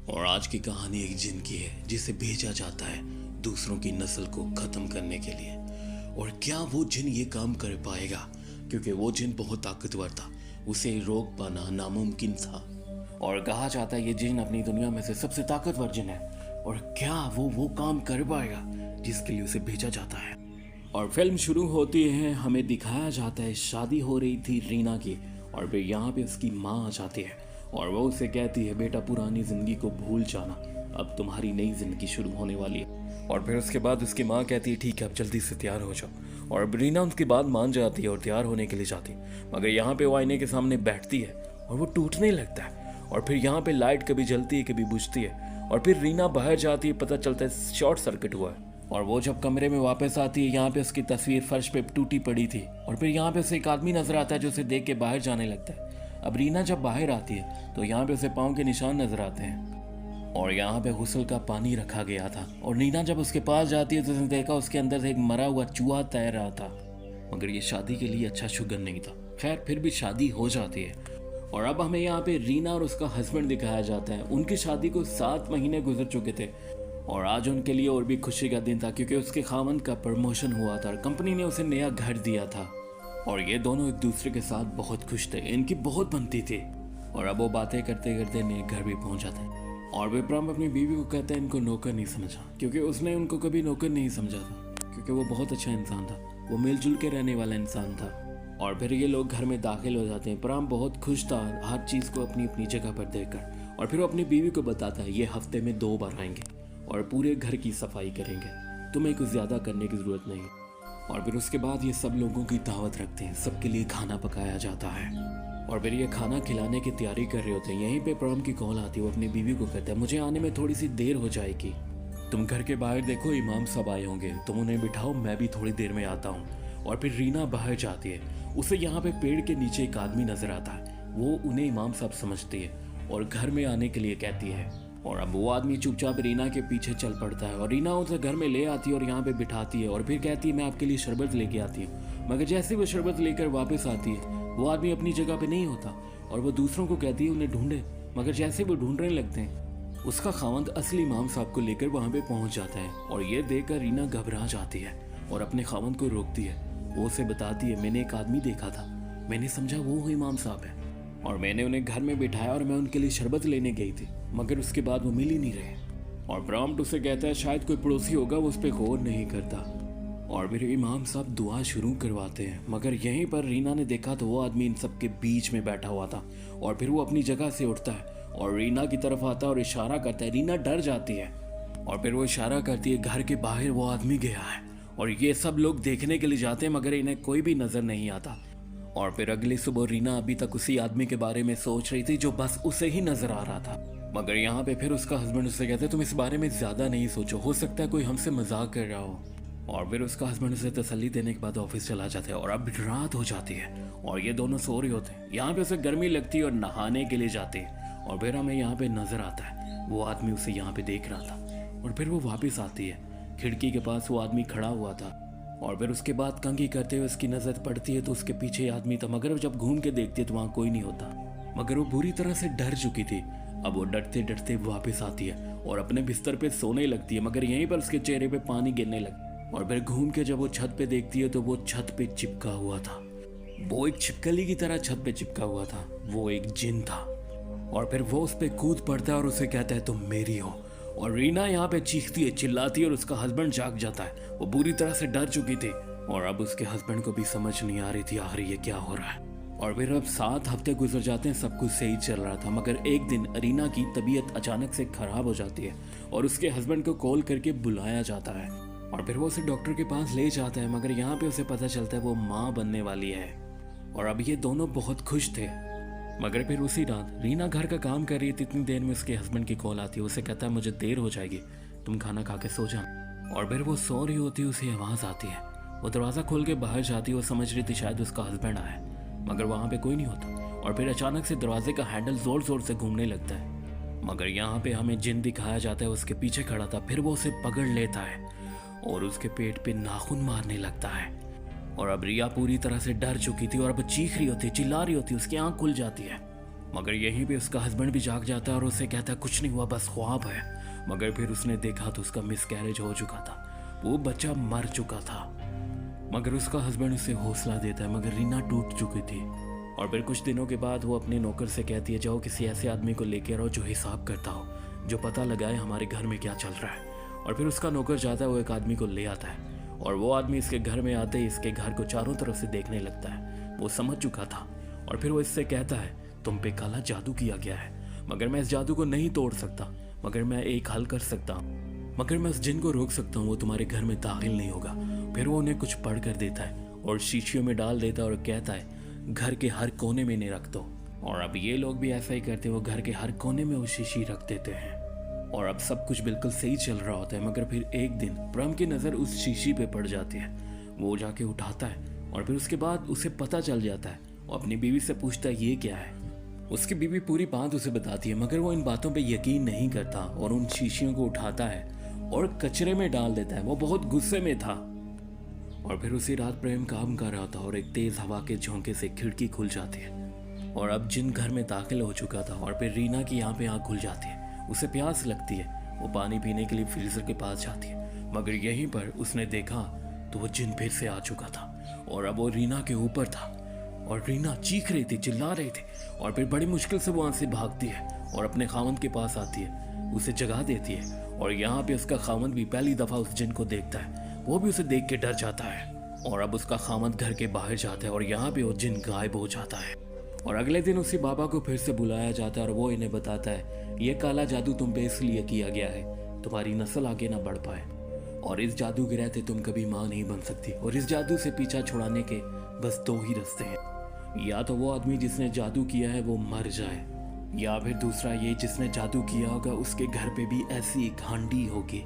और आज की कहानी एक जिन की है जिसे भेजा जाता है दूसरों की नस्ल को खत्म करने के लिए। और क्या वो जिन ये काम कर पाएगा? क्योंकि वो जिन बहुत ताकतवर था, उसे रोक पाना नामुमकिन था। और कहा जाता है ये जिन अपनी दुनिया में से सबसे ताकतवर जिन है। और क्या वो काम कर पाएगा जिसके लिए उसे भेजा जाता है? और फिल्म शुरू होती है, हमें दिखाया जाता है शादी हो रही थी रीना की, और फिर यहाँ पे उसकी माँ आ जाती है और वो उसे कहती है बेटा पुरानी जिंदगी को भूल जाना, अब तुम्हारी नई जिंदगी शुरू होने वाली है। और फिर उसके बाद उसकी माँ कहती है ठीक है अब जल्दी से तैयार हो जाओ। और रीना उसके बाद मान जाती है और तैयार होने के लिए जाती है, मगर यहाँ पे वो आईने के सामने बैठती है और वो टूटने लगता है। और फिर यहाँ पे लाइट कभी जलती है कभी बुझती है, और फिर रीना बाहर जाती है, पता चलता है शॉर्ट सर्किट हुआ है। और वो जब कमरे में वापस आती है, यहाँ पे उसकी तस्वीर फर्श पे टूटी पड़ी थी, और फिर यहाँ पे उसे एक आदमी नजर आता है जो उसे देख के बाहर जाने लगता है। अब रीना जब बाहर आती है तो यहाँ पे उसे पाँव के निशान नजर आते हैं, और यहाँ पे गुस्ल का पानी रखा गया था। और रीना जब उसके पास जाती है तो उसने देखा उसके अंदर से एक मरा हुआ चूहा तैर रहा था, मगर ये शादी के लिए अच्छा शुगन नहीं था। खैर फिर भी शादी हो जाती है। और अब हमें यहाँ पे रीना और उसका हस्बैंड दिखाया जाता है। उनकी शादी को 7 महीने गुजर चुके थे, और आज उनके लिए और भी खुशी का दिन था क्योंकि उसके खामन का प्रमोशन हुआ था और कंपनी ने उसे नया घर दिया था। और ये दोनों एक दूसरे के साथ बहुत खुश थे, इनकी बहुत बनती थी। और अब वो बातें करते करते नए घर भी पहुंच जाते हैं। और विक्रम अपनी बीवी को कहते हैं इनको नौकर नहीं समझा, क्योंकि उसने उनको कभी नौकर नहीं समझा था, क्योंकि वो बहुत अच्छा इंसान था, वो मिलजुल के रहने वाला इंसान था। और फिर ये लोग घर में दाखिल हो जाते हैं। प्राम बहुत खुश था हर चीज़ को अपनी अपनी जगह पर देखकर। और फिर वो अपनी बीवी को बताता है ये हफ्ते में 2 बार आएंगे और पूरे घर की सफाई करेंगे, तुम्हें कुछ ज़्यादा करने की ज़रूरत नहीं। और फिर उसके बाद ये सब लोगों की दावत रखते हैं, सबके लिए खाना पकाया जाता है। और फिर ये खाना खिलाने की तैयारी कर रहे होते हैं। यहीं पे प्राम की कॉल आती है, वो अपनी बीवी को कहता है मुझे आने में थोड़ी सी देर हो जाएगी, तुम घर के बाहर देखो इमाम साहब आए होंगे, तुम उन्हें बिठाओ, मैं भी थोड़ी देर में आता हूँ। और फिर रीना बाहर जाती है, उसे यहाँ पे पेड़ के नीचे एक आदमी नजर आता है, वो उन्हें इमाम साहब समझती है और घर में आने के लिए कहती है। और अब वो आदमी चुपचाप रीना के पीछे चल पड़ता है और रीना उसे घर में ले आती है और यहाँ पे बिठाती है और फिर कहती है मैं आपके लिए शरबत लेके आती हूँ। मगर जैसे वो शरबत लेकर वापस आती है वो आदमी अपनी जगह पे नहीं होता और वो दूसरों को कहती है उन्हें ढूंढे। मगर जैसे वो ढूंढने लगते हैं उसका खावंद असली इमाम साहब को लेकर वहाँ पे पहुँच जाता है। और ये देखकर रीना घबरा जाती है और अपने खावंद को रोकती है। वो उसे बताती है मैंने एक आदमी देखा था, मैंने समझा वो इमाम साहब है, और मैंने उन्हें घर में बिठाया और मैं उनके लिए शरबत लेने गई थी, मगर उसके बाद वो मिल ही नहीं रहे। और ब्राम्ट उसे कहता है शायद कोई पड़ोसी होगा, वो उस पर गौर नहीं करता। और फिर इमाम साहब दुआ शुरू करवाते हैं, मगर यहीं पर रीना ने देखा तो वो आदमी इन सब के बीच में बैठा हुआ था। और फिर वो अपनी जगह से उठता है और रीना की तरफ आता है और इशारा करता है। रीना डर जाती है और फिर वो इशारा करती है घर के बाहर वो आदमी गया है। और ये सब लोग देखने के लिए जाते हैं मगर इन्हें कोई भी नजर नहीं आता। और फिर अगली सुबह रीना अभी तक उसी आदमी के बारे में सोच रही थी जो बस उसे ही नजर आ रहा था। मगर यहाँ पे फिर उसका हस्बैंड उससे कहते तुम इस बारे में ज्यादा नहीं सोचो, हो सकता है कोई हमसे मजाक कर रहा हो। और फिर उसका हस्बैंड उसे तसल्ली देने के बाद ऑफिस चला जाता है। और अब रात हो जाती है और ये दोनों सो रहे होते हैं। यहाँ पे उसे गर्मी लगती है और नहाने के लिए जाते हैं। और फिर हमें यहाँ पे नजर आता है वो आदमी उसे यहाँ पे देख रहा था। और फिर वो वापिस आती है, खिड़की के पास वो आदमी खड़ा हुआ था। और फिर उसके बाद कंघी करते हुए उसकी नजर पड़ती है तो उसके पीछे आदमी था, मगर जब घूम के देखती है तो वहाँ कोई नहीं होता। मगर वो बुरी तरह से डर चुकी थी। अब वो डरते डरते वापस आती है और अपने बिस्तर पे सोने लगती है, मगर यहीं पर उसके चेहरे पे पानी गिरने लगा। और फिर घूम के जब वो छत पे देखती है तो वो छत पे चिपका हुआ था, वो एक छिपकली की तरह छत पे चिपका हुआ था, वो एक जिन था। और फिर वो उस पे कूद पड़ता है और उसे कहता है तुम मेरी हो। और रीना यहाँ पे चीखती है, चिल्लाती है और उसका हस्बैंड जाग जाता है। वो बुरी तरह से डर चुकी थी और अब उसके हस्बैंड को भी समझ नहीं आ रही थी आखिर ये क्या हो रहा है। और फिर अब 7 हफ्ते गुजर जाते हैं, सब कुछ सही चल रहा था। मगर एक दिन रीना की तबीयत अचानक से खराब हो जाती है और उसके हस्बैंड को कॉल करके बुलाया जाता है। और फिर वो उसे डॉक्टर के पास ले जाता है, मगर यहाँ पे उसे पता चलता है वो माँ बनने वाली है। और अब ये दोनों बहुत खुश थे। मगर फिर उसी रात रीना घर का काम कर रही थी, इतनी देर में उसके हस्बैंड की कॉल आती है। उसे कहता है मुझे देर हो जाएगी, तुम खाना खा के सो जाओ। और फिर वो सो रही होती है, उसे आवाज़ आती है, वो दरवाज़ा खोल के बाहर जाती है। वो समझ रही थी शायद उसका हस्बैंड आया, मगर वहाँ पे कोई नहीं होता। और फिर अचानक से दरवाजे का हैंडल ज़ोर ज़ोर से घूमने लगता है, मगर यहाँ पे हमें जिन दिखाया जाता है उसके पीछे खड़ा था। फिर वो उसे पकड़ लेता है और उसके पेट पे नाखून मारने लगता है। और अब रिया पूरी तरह से डर चुकी थी और अब चीख रही होती, चिल्ला रही होती, उसकी आँख खुल जाती है, मगर यहीं पे उसका हस्बैंड भी जाग जाता है और उसे कहता है कुछ नहीं हुआ, बस ख्वाब है। मगर फिर उसने देखा तो उसका मिसकैरेज हो चुका था, वो बच्चा मर चुका था। मगर उसका हस्बैंड उसे हौसला देता है, मगर रीना टूट चुकी थी। और फिर कुछ दिनों के बाद वो अपने नौकर से कहती है जाओ किसी ऐसे आदमी को लेकर आओ जो हिसाब करता हो, जो पता लगाए हमारे घर में क्या चल रहा है। और फिर उसका नौकर जाता है, वो एक आदमी को ले आता है और वो आदमी इसके घर में आते ही इसके घर को चारों तरफ से देखने लगता है। वो समझ चुका था और फिर वो इससे कहता है तुम पे काला जादू किया गया है, मगर मैं इस जादू को नहीं तोड़ सकता, मगर मैं एक हल कर सकता हूँ, मगर मैं उस जिन को रोक सकता हूँ, वो तुम्हारे घर में दाखिल नहीं होगा। फिर वो उन्हें कुछ पढ़ कर देता है और शीशियों में डाल देता है और कहता है घर के हर कोने में इन्हें रख दो। और अब ये लोग भी ऐसा ही करते हैं, वो घर के हर कोने में वो शीशी रख देते हैं। और अब सब कुछ बिल्कुल सही चल रहा होता है, मगर फिर एक दिन प्रम की नज़र उस शीशी पे पड़ जाती है। वो जाके उठाता है और फिर उसके बाद उसे पता चल जाता है। वो अपनी बीवी से पूछता है ये क्या है। उसकी बीवी पूरी बात उसे बताती है, मगर वो इन बातों पे यकीन नहीं करता और उन शीशियों को उठाता है और कचरे में डाल देता है। वो बहुत गुस्से में था। और फिर उसी रात प्रेम काम कर रहा था और एक तेज हवा के झोंके से खिड़की खुल जाती है और अब जिन घर में दाखिल हो चुका था। और फिर रीना की यहाँ पे आँख खुल जाती है, उसे प्यास लगती है, वो पानी पीने के लिए फ्रीजर के पास जाती है, मगर यहीं पर उसने देखा तो वो जिन फिर से आ चुका था और अब वो रीना के ऊपर था और रीना चीख रही थी, चिल्ला रही थी। और फिर बड़ी मुश्किल से वो वहाँ से भागती है और अपने खामंद के पास आती है, उसे जगा देती है। और यहाँ पे उसका खामंद भी पहली दफ़ा उस जिन को देखता है, वो भी उसे देख के डर जाता है। और अब उसका खामंद घर के बाहर जाता है और यहाँ पे वो जिन गायब हो जाता है। और अगले दिन उसी बाबा को फिर से बुलाया जाता है और वो इन्हें बताता है ये काला जादू तुम पे इसलिए किया गया है तुम्हारी नस्ल आगे ना बढ़ पाए, और इस जादू के रहते तुम कभी माँ नहीं बन सकती। और इस जादू से पीछा छुड़ाने के बस दो ही रास्ते हैं, या तो वो आदमी जिसने जादू किया है वो मर जाए, या फिर दूसरा ये जिसने जादू किया होगा उसके घर पे भी ऐसी एक हांडी होगी।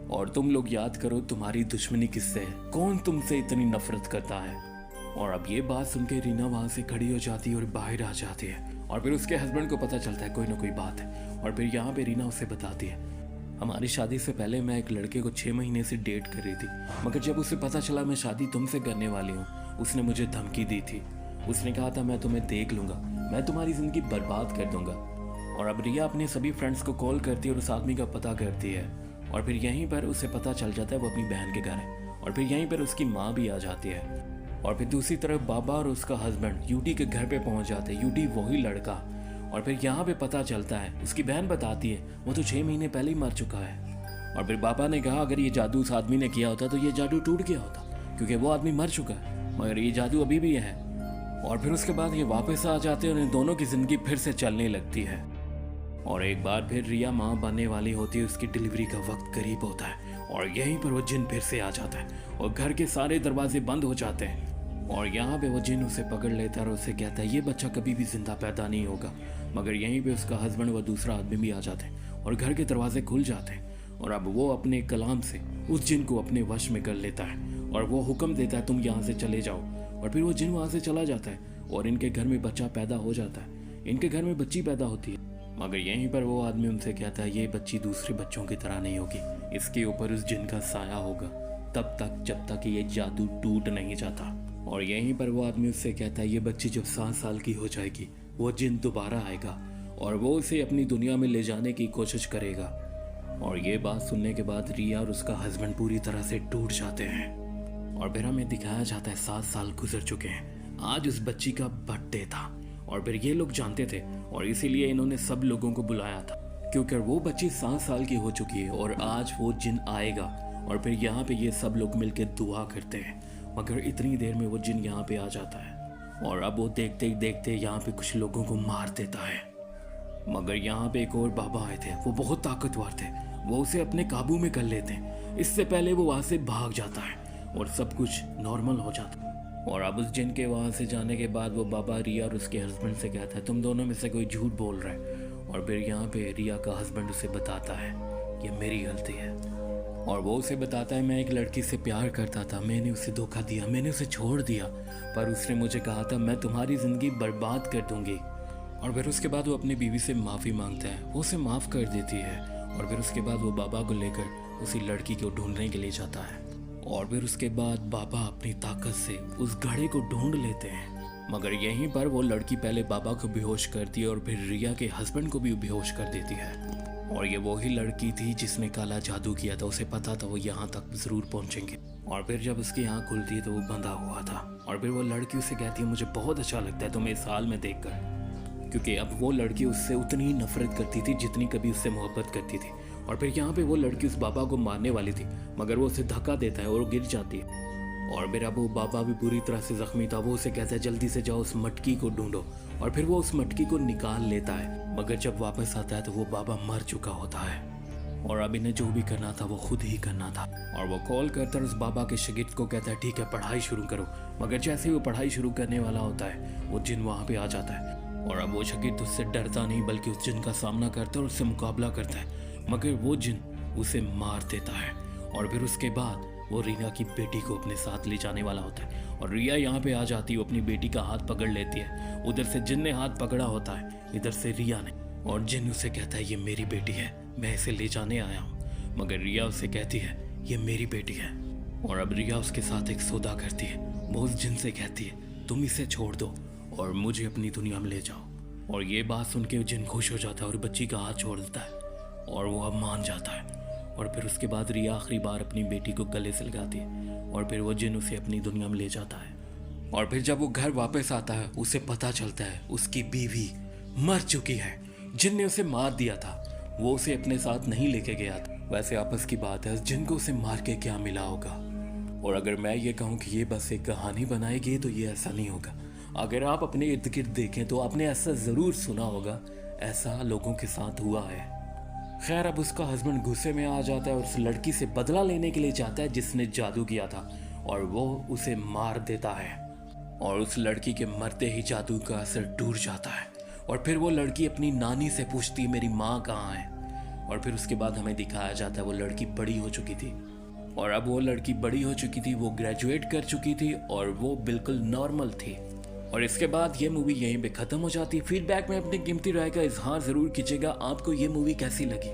और तुम लोग याद करो तुम्हारी दुश्मनी किससे है, कौन तुमसे इतनी नफरत करता है। और अब ये बात सुन के रीना वहाँ से खड़ी हो जाती है और बाहर आ जाती है। और फिर उसके हस्बैंड को पता चलता है कोई ना कोई बात है। और फिर यहाँ पे रीना उसे बताती है हमारी शादी से पहले मैं एक लड़के को 6 महीने से डेट कर रही थी, मगर जब उसे पता चला मैं शादी तुमसे करने वाली हूँ, उसने मुझे धमकी दी थी। उसने कहा था मैं तुम्हें देख लूँगा, मैं तुम्हारी ज़िंदगी बर्बाद कर दूंगा। और अब रिया अपने सभी फ्रेंड्स को कॉल करती है और उस आदमी का पता करती है। और फिर यहीं पर उसे पता चल जाता है वो अपनी बहन के घर है। और फिर यहीं पर उसकी माँ भी आ जाती है। और फिर दूसरी तरफ बाबा और उसका हस्बैंड यूटी के घर पे पहुंच जाते हैं, यूटी वही लड़का। और फिर यहाँ पे पता चलता है, उसकी बहन बताती है वो तो 6 महीने पहले ही मर चुका है। और फिर बाबा ने कहा अगर ये जादू उस आदमी ने किया होता तो ये जादू टूट गया होता, क्योंकि वो आदमी मर चुका है, मगर ये जादू अभी भी है। और फिर उसके बाद ये वापस आ जाते हैं और इन दोनों की जिंदगी फिर से चलने लगती है। और एक बार फिर रिया माँ बनने वाली होती है, उसकी डिलीवरी का वक्त करीब होता है और यहीं पर वो जिन फिर से आ जाता है और घर के सारे दरवाजे बंद हो जाते हैं। और यहाँ पे वो जिन उसे पकड़ लेता है और उसे कहता है ये बच्चा कभी भी जिंदा पैदा नहीं होगा। मगर यहीं पे उसका हस्बैंड व दूसरा आदमी भी आ जाते हैं और घर के दरवाजे खुल जाते हैं। और अब वो अपने कलाम से उस जिन को अपने वश में कर लेता है और वो हुक्म देता है तुम यहाँ से चले जाओ। और फिर वो जिन वहाँ से चला जाता है और इनके घर में बच्चा पैदा हो जाता है, इनके घर में बच्ची पैदा होती है। मगर यहीं पर वो आदमी उनसे कहता है ये बच्ची दूसरे बच्चों की तरह नहीं होगी, इसके ऊपर उस जिन का साया होगा तब तक जब तक ये जादू टूट नहीं जाता। और यहीं पर वो आदमी उससे कहता है ये बच्ची जब 7 साल की हो जाएगी वो जिन दोबारा आएगा और वो उसे अपनी दुनिया में ले जाने की कोशिश करेगा। और ये बात सुनने के बाद रिया और उसका हस्बैंड पूरी तरह से टूट जाते हैं। और फिर हमें दिखाया जाता है 7 साल गुजर चुके हैं, आज उस बच्ची का बर्थडे था और फिर ये लोग जानते थे और इसीलिए इन्होंने सब लोगों को बुलाया था, क्योंकि वो बच्ची 7 साल की हो चुकी है और आज वो जिन आएगा। और फिर यहाँ पे ये सब लोग मिलकर दुआ करते हैं, मगर इतनी देर में वो जिन यहाँ पे आ जाता है और अब वो देखते ही देखते यहाँ पे कुछ लोगों को मार देता है। मगर यहाँ पे एक और बाबा आए थे, वो बहुत ताकतवर थे, वो उसे अपने काबू में कर लेते हैं। इससे पहले वो वहाँ से भाग जाता है और सब कुछ नॉर्मल हो जाता है। और अब उस जिन के वहाँ से जाने के बाद वो बाबा रिया और उसके हस्बैंड से कहता है तुम दोनों में से कोई झूठ बोल रहा है। और फिर यहाँ पे रिया का हस्बैंड उसे बताता है ये मेरी गलती है। और वो उसे बताता है मैं एक लड़की से प्यार करता था, मैंने उसे धोखा दिया, मैंने उसे छोड़ दिया, पर उसने मुझे कहा था मैं तुम्हारी ज़िंदगी बर्बाद कर दूंगी। और फिर उसके बाद वो अपनी बीवी से माफ़ी मांगता है, वो उसे माफ़ कर देती है। और फिर उसके बाद वो बाबा को लेकर उसी लड़की को ढूंढने के लिए जाता है। और फिर उसके बाद बाबा अपनी ताकत से उस घड़े को ढूंढ लेते हैं मगर यहीं पर वो लड़की पहले बाबा को बेहोश करती है और फिर रिया के हस्बैंड को भी बेहोश कर देती है। और ये वही लड़की थी जिसने काला जादू किया था, उसे पता था वो यहाँ तक जरूर पहुँचेंगे। और फिर जब उसकी आँख खुलती है तो वो बंधा हुआ था। और फिर वो लड़की उसे कहती है मुझे बहुत अच्छा लगता है तुम्हें इस हाल में देखकर, क्योंकि अब वो लड़की उससे उतनी ही नफरत करती थी जितनी कभी उससे मोहब्बत करती थी। और फिर यहाँ पे वो लड़की उस बाबा को मारने वाली थी, मगर वो उसे धक्का देता है और वो गिर जाती है। और फिर अब वो बाबा भी पूरी तरह से जख्मी था। वो उसे कहता है जल्दी से जाओ उस मटकी को ढूंढो। और फिर वो उस मटकी को निकाल लेता है, मगर जब वापस आता है तो वो बाबा मर चुका होता है। और अब इन्हें जो भी करना था वो खुद ही करना था। और वो कॉल करता उस बाबा के शागिर्द को कहता है ठीक है पढ़ाई शुरू करो। मगर जैसे ही वो पढ़ाई शुरू करने वाला होता है वो जिन वहाँ पे आ जाता है। और अब वो शागिर्द उससे डरता नहीं बल्कि उस जिन का सामना करता है और उससे मुकाबला करता है, मगर वो जिन उसे मार देता है। और फिर उसके बाद वो रिया की बेटी को अपने साथ ले जाने वाला होता है। और रिया यहाँ पे आ जाती है, वो अपनी बेटी का हाथ पकड़ लेती है। उधर से जिन ने हाथ पकड़ा होता है, इधर से रिया ने। और जिन उसे कहता है ये मेरी बेटी है, मैं इसे ले जाने आया हूँ। मगर रिया उसे कहती है ये मेरी बेटी है। और अब रिया उसके साथ एक सौदा करती है। वो उस जिन से कहती है तुम इसे छोड़ दो और मुझे अपनी दुनिया में ले जाओ। और ये बात सुन के जिन खुश हो जाता है और बच्ची का हाथ छोड़ देता है और वो अब मान जाता है। और फिर उसके बाद रिया आखिरी बार अपनी बेटी को गले से लगाती है और फिर वो जिन उसे अपनी दुनिया में ले जाता है। और फिर जब वो घर वापस आता है उसे पता चलता है उसकी बीवी मर चुकी है। जिन ने उसे मार दिया था वो उसे अपने साथ नहीं लेके गया था। वैसे आपस की बात है जिन को उसे मार के क्या मिला होगा। और अगर मैं ये कहूँ कि ये बस एक कहानी बनाएगी तो ये ऐसा नहीं होगा। अगर आप अपने इर्द गिर्द देखें तो आपने ऐसा ज़रूर सुना होगा, ऐसा लोगों के साथ हुआ है। खैर अब उसका हस्बैंड गुस्से में आ जाता है और उस लड़की से बदला लेने के लिए जाता है जिसने जादू किया था और वो उसे मार देता है। और उस लड़की के मरते ही जादू का असर टूट जाता है। और फिर वो लड़की अपनी नानी से पूछती है मेरी माँ कहाँ है। और फिर उसके बाद हमें दिखाया जाता है वो लड़की बड़ी हो चुकी थी। और अब वो लड़की बड़ी हो चुकी थी, वो ग्रेजुएट कर चुकी थी और वो बिल्कुल नॉर्मल थी। और इसके बाद ये मूवी यहीं पे ख़त्म हो जाती है। फीडबैक में अपनी कीमती राय का इजहार ज़रूर कीजिएगा, आपको ये मूवी कैसी लगी।